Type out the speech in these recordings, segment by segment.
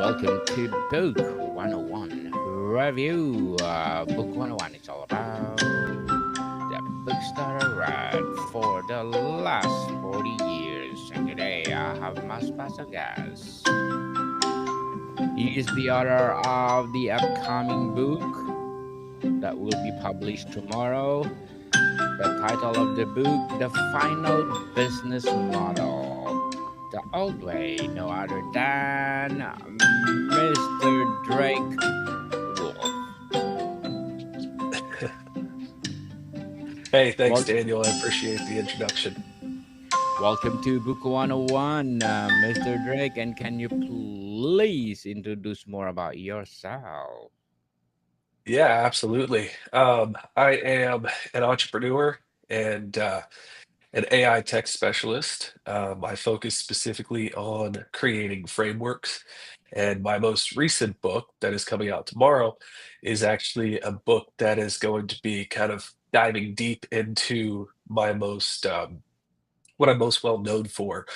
welcome to Book 101 Review. Book 101 is all about the books that I read for the last 40 years. And today I have my special guest. He is the author of the upcoming book that will be published tomorrow. The title of the book, The Final Business Model. The old way, no other than Mr. Drake Wolfe. Hey, thanks, Wel- Daniel. I appreciate the introduction. Welcome to Book 101, Mr. Drake. And can you please introduce more about yourself? Yeah, absolutely. I am an entrepreneur and an AI tech specialist. I focus specifically on creating frameworks. And my most recent book that is coming out tomorrow is actually a book that is going to be kind of diving deep into what I'm most well known for,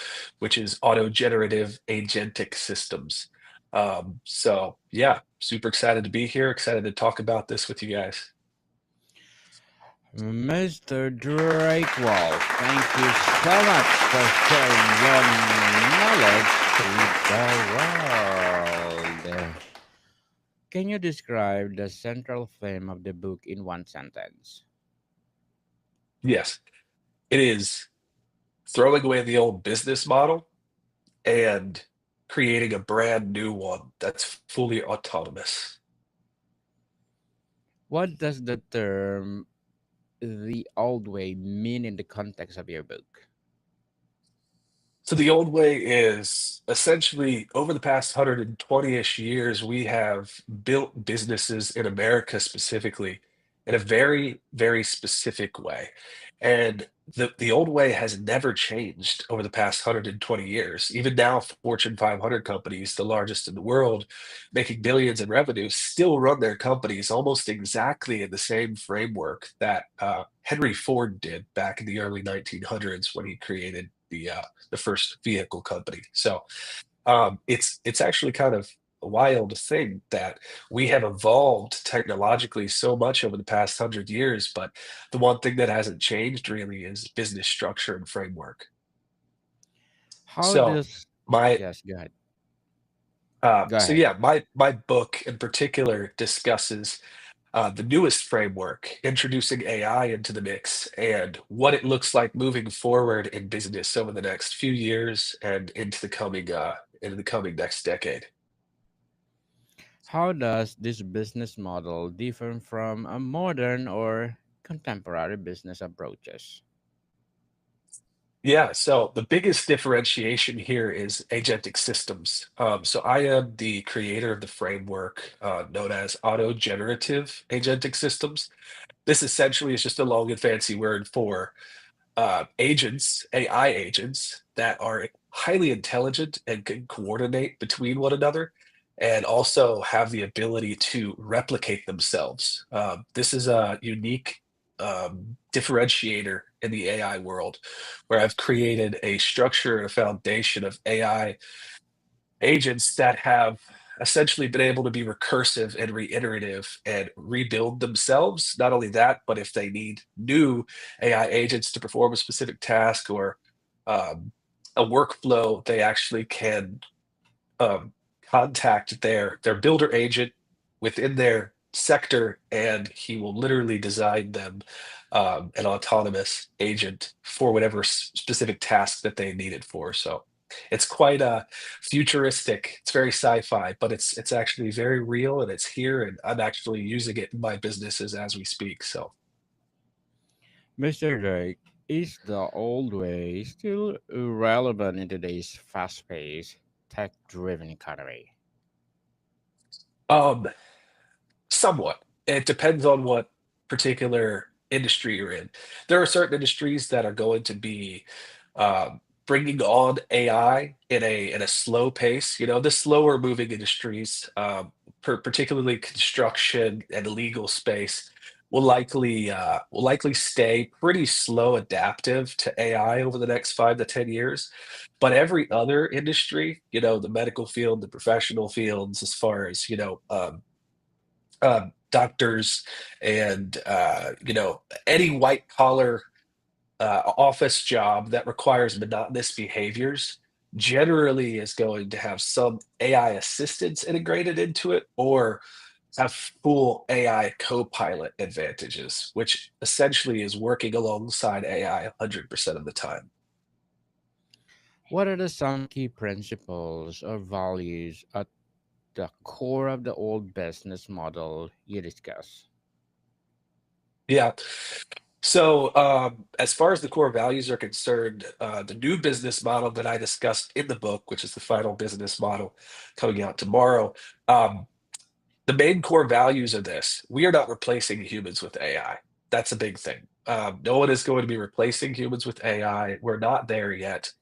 which is auto-generative agentic systems. So yeah, super excited to be here, excited to talk about this with you guys. Mr. Drake Wolfe, thank you so much for sharing your knowledge to the world. Can you describe the central theme of the book in one sentence? Yes, it is throwing away the old business model and creating a brand new one that's fully autonomous. What does the term the old way mean in the context of your book? So the old way is essentially over the past 120-ish years, we have built businesses in America specifically in a very, very specific way. And the old way has never changed over the past 120 years. Even now, Fortune 500 companies, the largest in the world, making billions in revenue, still run their companies almost exactly in the same framework that Henry Ford did back in the early 1900s when he created the first vehicle company. So it's actually kind of a wild thing that we have evolved technologically so much over the past 100 years, but the one thing that hasn't changed really is business structure and framework. How So does my yes, go ahead. Go so ahead. yeah, my book in particular discusses the newest framework, introducing AI into the mix, and what it looks like moving forward in business over the next few years and into the coming next decade. How does this business model differ from a modern or contemporary business approaches? Yeah, so the biggest differentiation here is agentic systems. So I am the creator of the framework known as auto-generative agentic systems. This essentially is just a long and fancy word for agents, AI agents that are highly intelligent and can coordinate between one another and also have the ability to replicate themselves. This is a unique differentiator in the AI world where I've created a structure and a foundation of AI agents that have essentially been able to be recursive and reiterative and rebuild themselves. Not only that, but if they need new AI agents to perform a specific task or um, a workflow, they actually can um, contact their builder agent within their sector, and he will literally design them an autonomous agent for whatever specific task that they need it for. So it's quite futuristic. It's very sci-fi, but it's actually very real and it's here, and I'm actually using it in my businesses as we speak. So Mr. Drake, is the old way still relevant in today's fast paced, tech driven economy? um, somewhat. It depends on what particular industry you're in. There are certain industries that are going to be bringing on AI in a slow pace. You know, the slower moving industries, particularly construction and legal space. will likely stay pretty slow adaptive to AI over the next 5 to 10 years. But every other industry, the medical field, the professional fields, as far as doctors and any white collar office job that requires monotonous behaviors generally is going to have some AI assistance integrated into it or have full AI co-pilot advantages, which essentially is working alongside AI 100% of the time. What are the some key principles or values at the core of the old business model you discuss? Yeah. So, as far as the core values are concerned, the new business model that I discussed in the book, which is the final business model coming out tomorrow, um, the main core values of this: we are not replacing humans with AI. That's a big thing. No one is going to be replacing humans with AI. We're not there yet.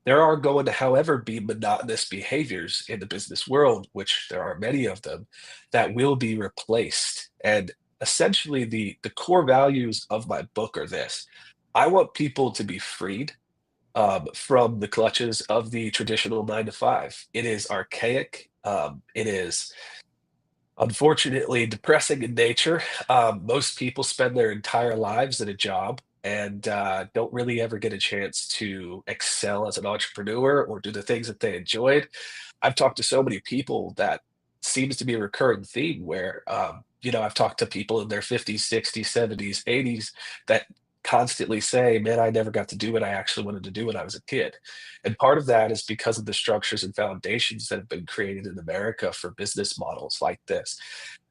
There are going to, however, be monotonous behaviors in the business world, which there are many of them, that will be replaced. And essentially, the core values of my book are this: I want people to be freed from the clutches of the traditional 9 to 5. It is archaic. It is unfortunately depressing in nature. Most people spend their entire lives in a job and don't really ever get a chance to excel as an entrepreneur or do the things that they enjoyed. I've talked to so many people that seems to be a recurring theme where, I've talked to people in their 50s, 60s, 70s, 80s that constantly say, man, I never got to do what I actually wanted to do when I was a kid. And part of that is because of the structures and foundations that have been created in America for business models like this.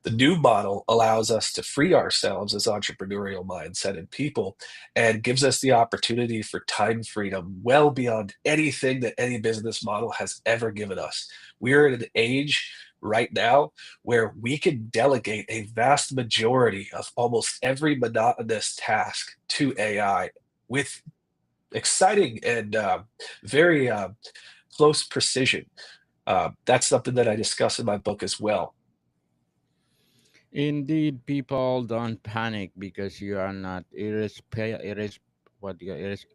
The new model allows us to free ourselves as entrepreneurial mindset and people and gives us the opportunity for time freedom well beyond anything that any business model has ever given us. We're in an age right now where we can delegate a vast majority of almost every monotonous task to AI with exciting and very close precision. That's something that I discuss in my book as well. Indeed, people don't panic because you are not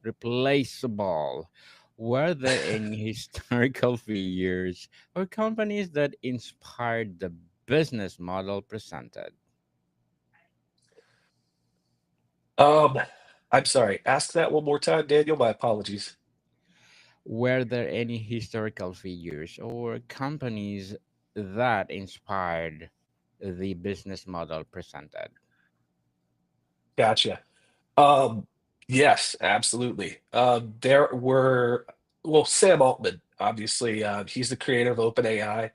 replaceable. Were there any historical figures or companies that inspired the business model presented? Um, I'm sorry. Ask that one more time, Daniel. My apologies. Were there any historical figures or companies that inspired the business model presented? Gotcha. Um, yes, absolutely. There were, well, Sam Altman, obviously, he's the creator of OpenAI.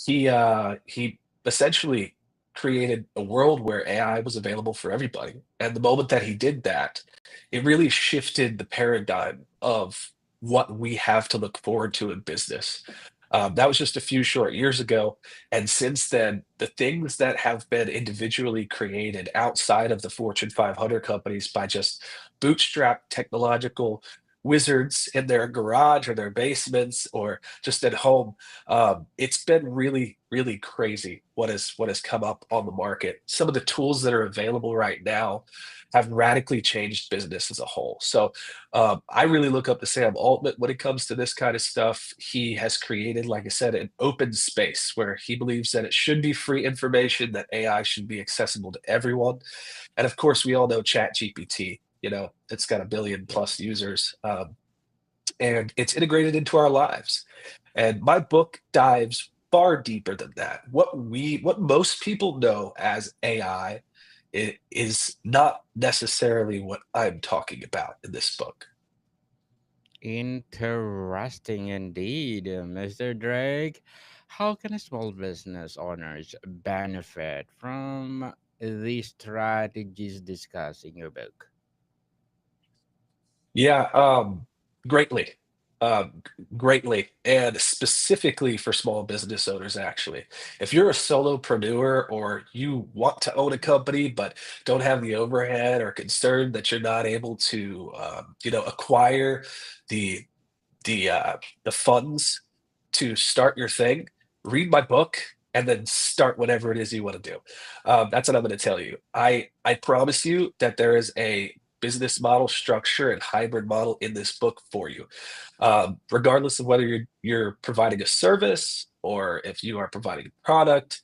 He essentially created a world where AI was available for everybody. And the moment that he did that, it really shifted the paradigm of what we have to look forward to in business. That was just a few short years ago. And since then, the things that have been individually created outside of the Fortune 500 companies by just bootstrap technological wizards in their garage or their basements or just at home, it's been really, really crazy what has come up on the market. Some of the tools that are available right now have radically changed business as a whole. So I really look up to Sam Altman when it comes to this kind of stuff. He has created, like I said, an open space where he believes that it should be free information, that AI should be accessible to everyone. And of course, we all know ChatGPT. It's got a billion plus users, and it's integrated into our lives. And my book dives far deeper than that. What most people know as AI is not necessarily what I'm talking about in this book. Interesting indeed, Mr. Drake. How can a small business owners benefit from the strategies discussed in your book? Yeah, greatly. Greatly, and specifically for small business owners, actually. If you're a solopreneur or you want to own a company but don't have the overhead or concerned that you're not able to, acquire the the funds to start your thing, read my book. and then start whatever it is you want to do. That's what I'm going to tell you. I promise you that there is a business model structure and hybrid model in this book for you, regardless of whether you're providing a service or if you are providing a product.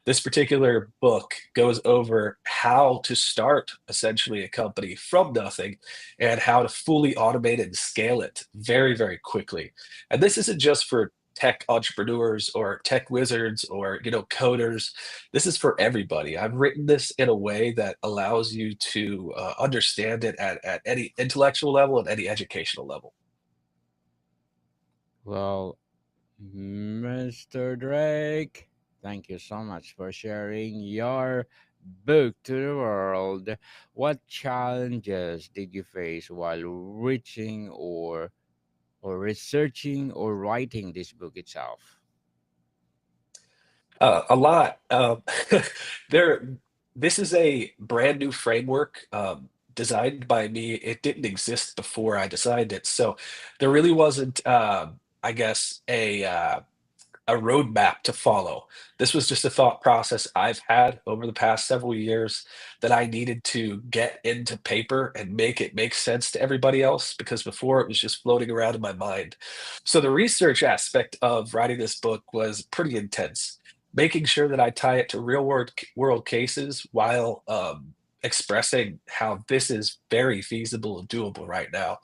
This particular book goes over how to start essentially a company from nothing and how to fully automate and scale it very, very quickly. And this isn't just for tech entrepreneurs or tech wizards or coders. This is for everybody. I've written this in a way that allows you to understand it at any intellectual level and any educational level. Well, Mr. Drake, thank you so much for sharing your book to the world. What challenges did you face while reaching or researching or writing this book itself? A lot. There, this is a brand new framework designed by me. It didn't exist before I designed it, so there really wasn't, I guess, a roadmap to follow. This was just a thought process I've had over the past several years that I needed to get into paper and make it make sense to everybody else because before it was just floating around in my mind. So the research aspect of writing this book was pretty intense, making sure that I tie it to real world cases while expressing how this is very feasible and doable right now.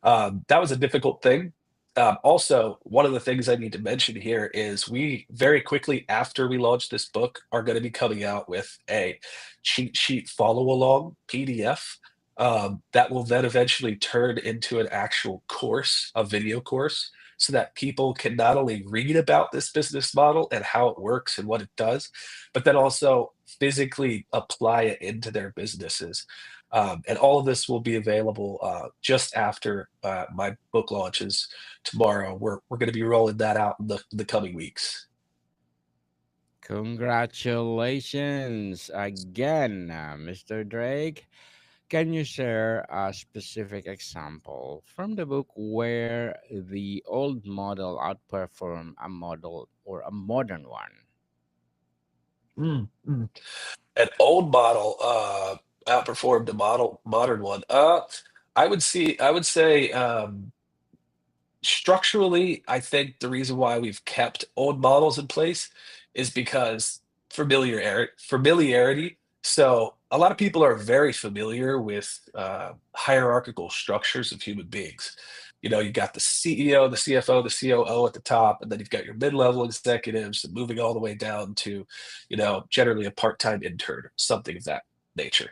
That was a difficult thing. Also, one of the things I need to mention here is we very quickly after we launch this book are going to be coming out with a cheat sheet follow along PDF that will then eventually turn into an actual course, a video course, so that people can not only read about this business model and how it works and what it does, but then also physically apply it into their businesses. And all of this will be available just after my book launches tomorrow. We're going to be rolling that out in the coming weeks. Congratulations again, Mr. Drake. Can you share a specific example from the book where the old model outperformed a model or a modern one? Mm, mm. An old model outperformed a modern one. I would say structurally, I think the reason why we've kept old models in place is because familiarity. So a lot of people are very familiar with hierarchical structures of human beings. You got the CEO, the CFO, the COO at the top, and then you've got your mid-level executives and moving all the way down to, generally a part-time intern, something of that nature.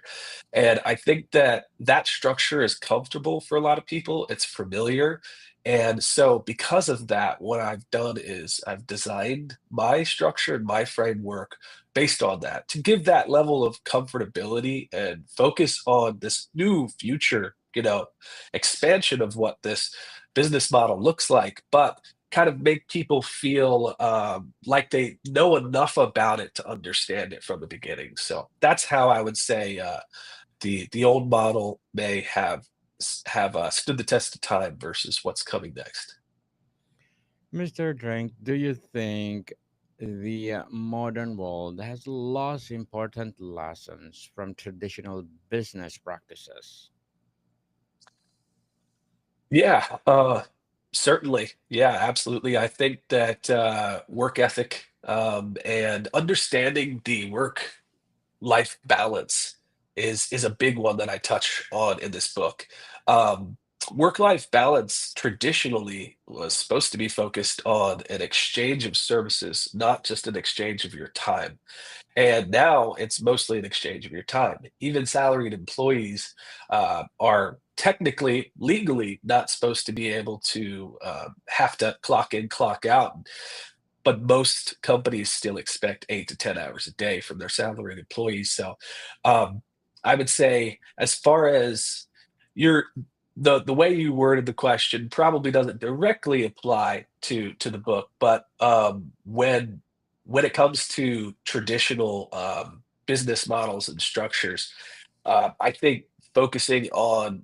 And I think that that structure is comfortable for a lot of people. It's familiar, and so, because of that, what I've done is I've designed my structure and my framework based on that to give that level of comfortability and focus on this new future, expansion of what this business model looks like, but kind of make people feel like they know enough about it to understand it from the beginning. So that's how I would say the old model may have stood the test of time versus what's coming next. Mr. Drake, do you think the modern world has lost important lessons from traditional business practices? Yeah, certainly. Yeah, absolutely. I think that work ethic and understanding the work life balance is a big one that I touch on in this book. Um, Work life balance traditionally was supposed to be focused on an exchange of services, not just an exchange of your time. And now it's mostly an exchange of your time. Even salaried employees are technically, legally not supposed to be able to have to clock in, clock out, but most companies still expect 8 to 10 hours a day from their salaried employees. So um, I would say, as far as your the way you worded the question probably doesn't directly apply to the book, but when it comes to traditional business models and structures, I think focusing on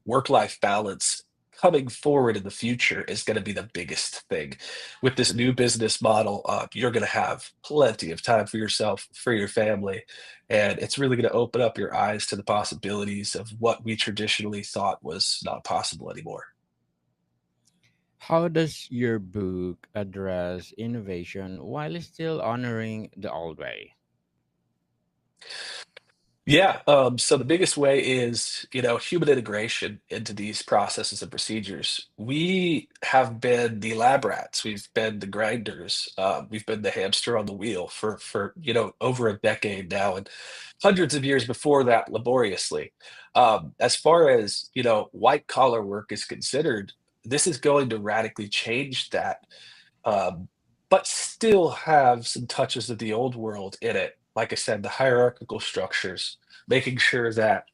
work life balance coming forward in the future is going to be the biggest thing. With this new business model, you're going to have plenty of time for yourself, for your family, and it's really going to open up your eyes to the possibilities of what we traditionally thought was not possible anymore. How does your book address innovation while still honoring the old way? Yeah. So the biggest way is, human integration into these processes and procedures. We have been the lab rats. We've been the grinders. We've been the hamster on the wheel for over a decade now, and hundreds of years before that, laboriously. As far as white collar work is considered, this is going to radically change that, um, but still have some touches of the old world in it. Like I said, the hierarchical structures, making sure that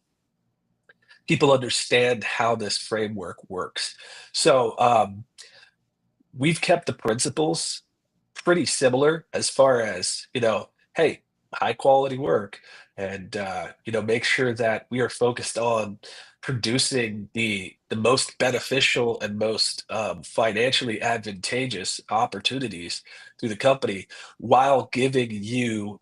people understand how this framework works. So we've kept the principles pretty similar as far as, hey, high quality work, and make sure that we are focused on producing the most beneficial and most financially advantageous opportunities through the company, while giving you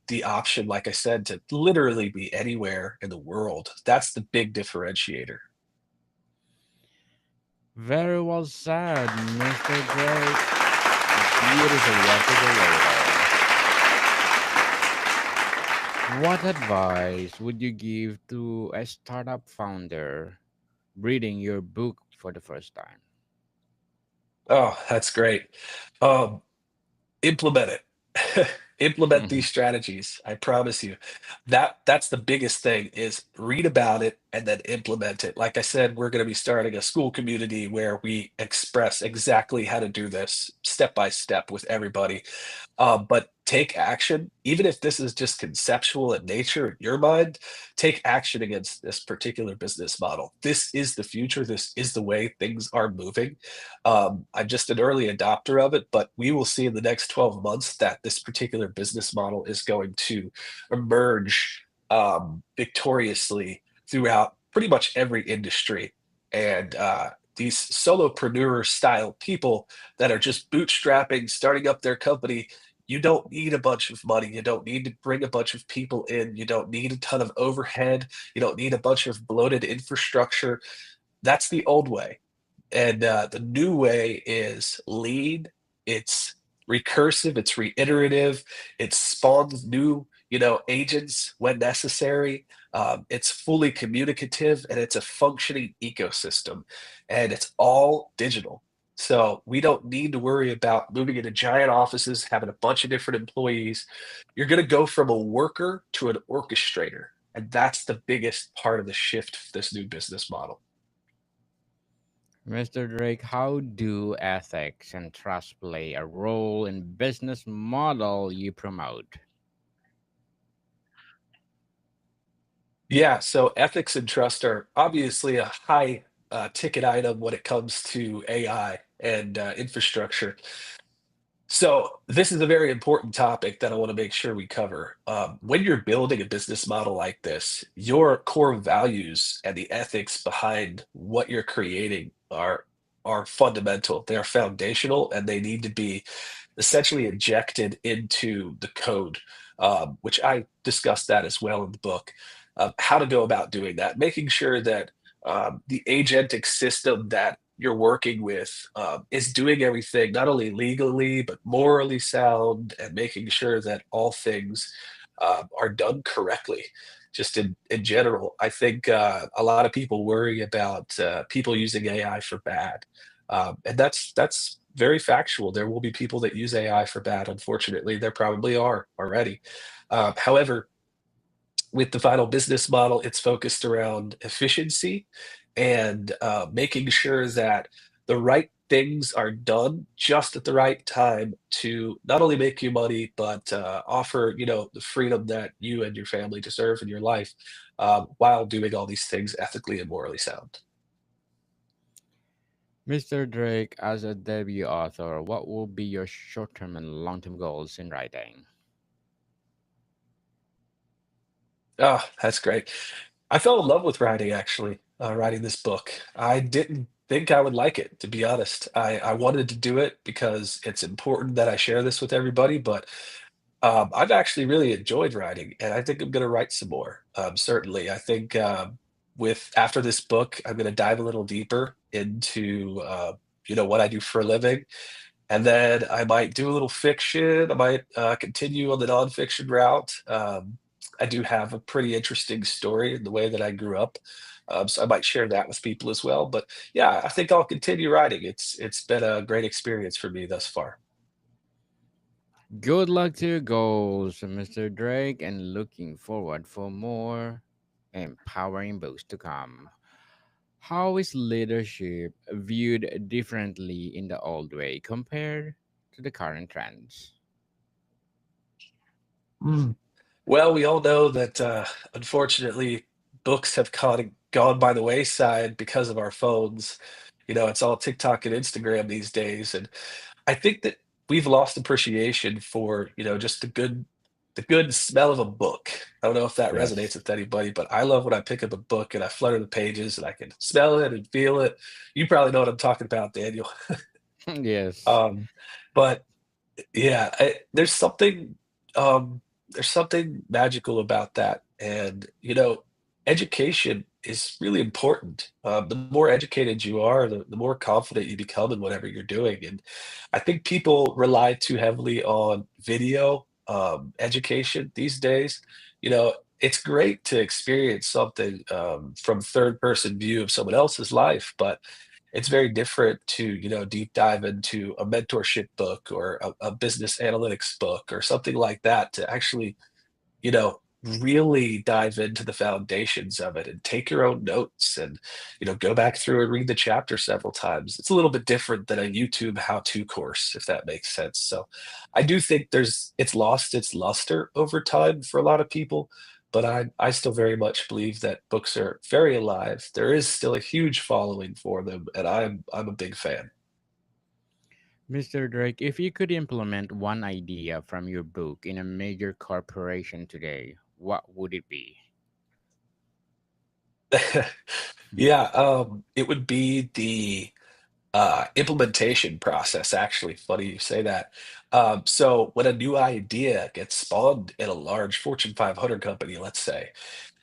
the option, like I said, to literally be anywhere in the world. That's the big differentiator. Very well said, Mr. Drake. Beautiful articulated. What advice would you give to a startup founder reading your book for the first time? Oh, that's great. Um, Implement it. Implement these strategies. I promise you. That's the biggest thing, is read about it and then implement it. Like I said, we're going to be starting a school community where we express exactly how to do this step by step with everybody. But take action, even if this is just conceptual in nature in your mind. Take action against this particular business model. This is the future. This is the way things are moving. I'm just an early adopter of it, but we will see in the next 12 months that this particular business model is going to emerge victoriously throughout pretty much every industry. And these solopreneur style people that are just bootstrapping, starting up their company, you don't need a bunch of money. You don't need to bring a bunch of people in. You don't need a ton of overhead. You don't need a bunch of bloated infrastructure. That's the old way. And the new way is lean, it's recursive, it's reiterative, it spawns new, agents when necessary. It's fully communicative, and it's a functioning ecosystem, and it's all digital. So we don't need to worry about moving into giant offices, having a bunch of different employees. You're going to go from a worker to an orchestrator. And that's the biggest part of the shift for this new business model. Mr. Drake, how do ethics and trust play a role in business model you promote? Yeah, so ethics and trust are obviously a high ticket item when it comes to AI and infrastructure. So this is a very important topic that I want to make sure we cover. When you're building a business model like this, your core values and the ethics behind what you're creating are fundamental. They are foundational, and they need to be essentially injected into the code, which I discussed that as well in the book. How to go about doing that, making sure that the agentic system that you're working with is doing everything not only legally but morally sound, and making sure that all things are done correctly. Just in general, I think a lot of people worry about people using AI for bad, and that's very factual. There will be people that use AI for bad. Unfortunately, there probably are already. However, with the final business model, it's focused around efficiency and making sure that the right things are done just at the right time to not only make you money, but offer the freedom that you and your family deserve in your life, while doing all these things ethically and morally sound. Mr. Drake, as a debut author, what will be your short term and long term goals in writing? Oh, that's great. I fell in love with writing, actually, writing this book. I didn't think I would like it, to be honest. I wanted to do it because it's important that I share this with everybody, but I've actually really enjoyed writing, and I think I'm going to write some more. Certainly, I think with after this book, I'm going to dive a little deeper into what I do for a living, and then I might do a little fiction. I might continue on the nonfiction route. I do have a pretty interesting story in the way that I grew up, so I might share that with people as well. But yeah, I think I'll continue writing. It's been a great experience for me thus far. Good luck to your goals, Mr. Drake, and looking forward for more empowering books to come. How is leadership viewed differently in the old way compared to the current trends? Mm. Well, we all know that unfortunately, books have gone by the wayside because of our phones. It's all TikTok and Instagram these days, and I think that we've lost appreciation for, just the good smell of a book. I don't know if that resonates Yes. with anybody, but I love when I pick up a book and I flutter the pages and I can smell it and feel it. You probably know what I'm talking about, Daniel. Yes. Um, but yeah, um, there's something magical about that, and, education is really important. The more educated you are, the more confident you become in whatever you're doing, and I think people rely too heavily on video, education these days. It's great to experience something, from third person view of someone else's life, but it's very different to deep dive into a mentorship book or a business analytics book or something like that to actually you know really dive into the foundations of it and take your own notes and go back through and read the chapter several times. It's a little bit different than a YouTube how-to course, if that makes sense. So I do think it's lost its luster over time for a lot of people, but I still very much believe that books are very alive. There is still a huge following for them, and I'm a big fan. Mr. Drake, if you could implement one idea from your book in a major corporation today, what would it be? Yeah, it would be the implementation process. Actually, funny you say that. So when a new idea gets spawned in a large Fortune 500 company, let's say,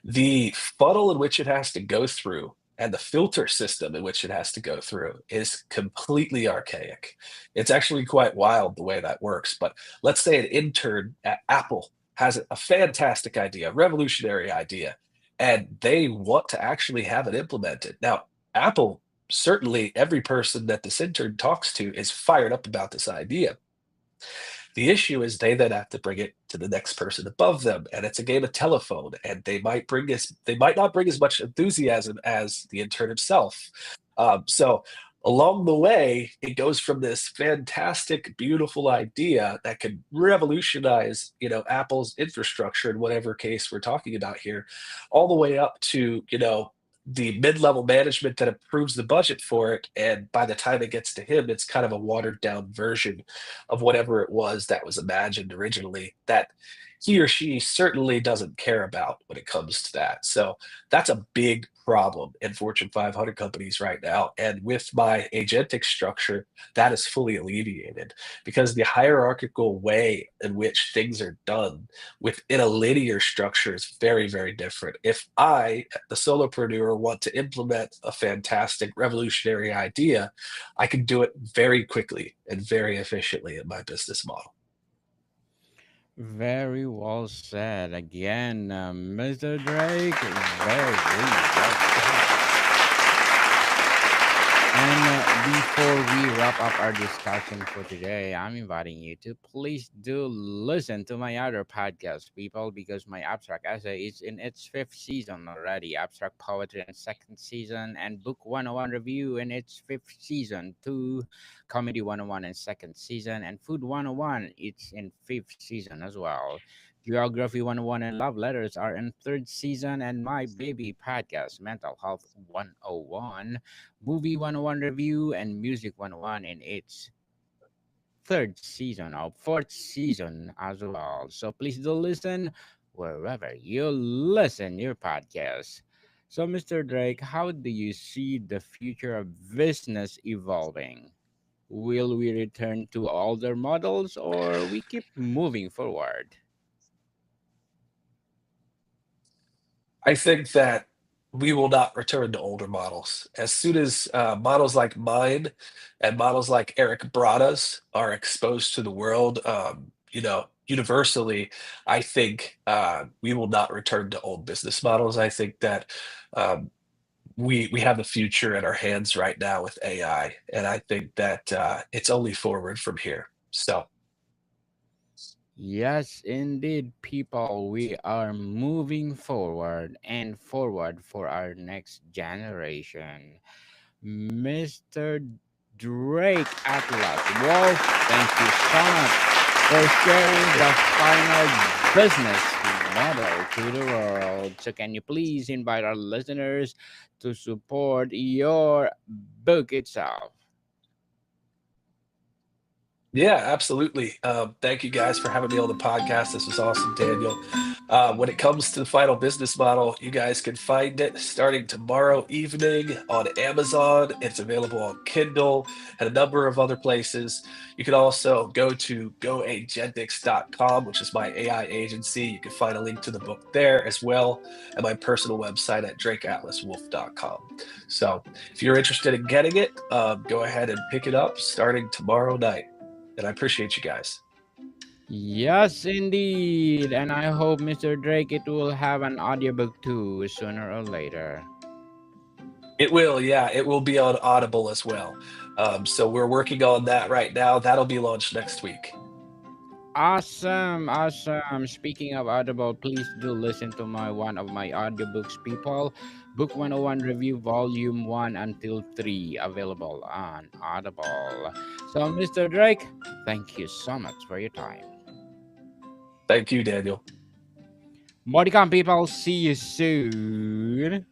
the funnel in which it has to go through and the filter system in which it has to go through is completely archaic. It's actually quite wild the way that works. But let's say an intern at Apple has a fantastic idea, a revolutionary idea, and they want to actually have it implemented. Now, Apple, certainly every person that this intern talks to is fired up about this idea. The issue is they then have to bring it to the next person above them, and it's a game of telephone, and they might not bring as much enthusiasm as the intern himself. So along the way, it goes from this fantastic, beautiful idea that could revolutionize, Apple's infrastructure in whatever case we're talking about here, all the way up to, the mid-level management that approves the budget for it, and by the time it gets to him, it's kind of a watered down version of whatever it was that was imagined originally that he or she certainly doesn't care about when it comes to that. So that's a big problem in Fortune 500 companies right now. And with my agentic structure, that is fully alleviated because the hierarchical way in which things are done within a linear structure is very, very different. If I, the solopreneur, want to implement a fantastic revolutionary idea, I can do it very quickly and very efficiently in my business model. Very well said again, Mr. Drake. Very well said. And before we wrap up our discussion for today, I'm inviting you to please do listen to my other podcast, people, because my abstract essay is in its fifth season already. Abstract poetry in second season, and book 101 review in its fifth season. Two comedy 101 in second season, and food 101 it's in fifth season as well. Geography 101 and love letters are in third season, and my baby podcast, Mental Health 101, Movie 101 review, and Music 101 in its third season or fourth season as well. So please do listen wherever you listen your podcast. So, Mr. Drake, how do you see the future of business evolving? Will we return to older models or we keep moving forward? I think that we will not return to older models. As soon as models like mine and models like Eric Brada's are exposed to the world, universally, I think we will not return to old business models. I think that um, we have the future in our hands right now with AI, and I think that it's only forward from here. So, Yes, indeed, people. We are moving forward and forward for our next generation. Mr. Drake Atlas Wolf, thank you so much for sharing the final business model to the world. So, can you please invite our listeners to support your book itself? yeah, absolutely. Thank you guys for having me on the podcast. This was awesome, Daniel. When it comes to the final business model, you guys can find it starting tomorrow evening on Amazon. It's available on Kindle and a number of other places. You can also go to goagentics.com, which is my AI agency. You can find a link to the book there as well, and my personal website at drakeatlaswolf.com. So if you're interested in getting it, go ahead and pick it up starting tomorrow night. And I appreciate you guys. Yes, indeed. And I hope, Mr. Drake, it will have an audiobook too, sooner or later. It will, yeah, it will be on Audible as well. So we're working on that right now. That'll be launched next week. Awesome, awesome. Speaking of Audible, please do listen to my one of my audiobooks, people. Book 101 Review Volume 1 until 3, available on Audible. So, Mr. Drake, thank you so much for your time. Thank you, Daniel. Modicon people, see you soon.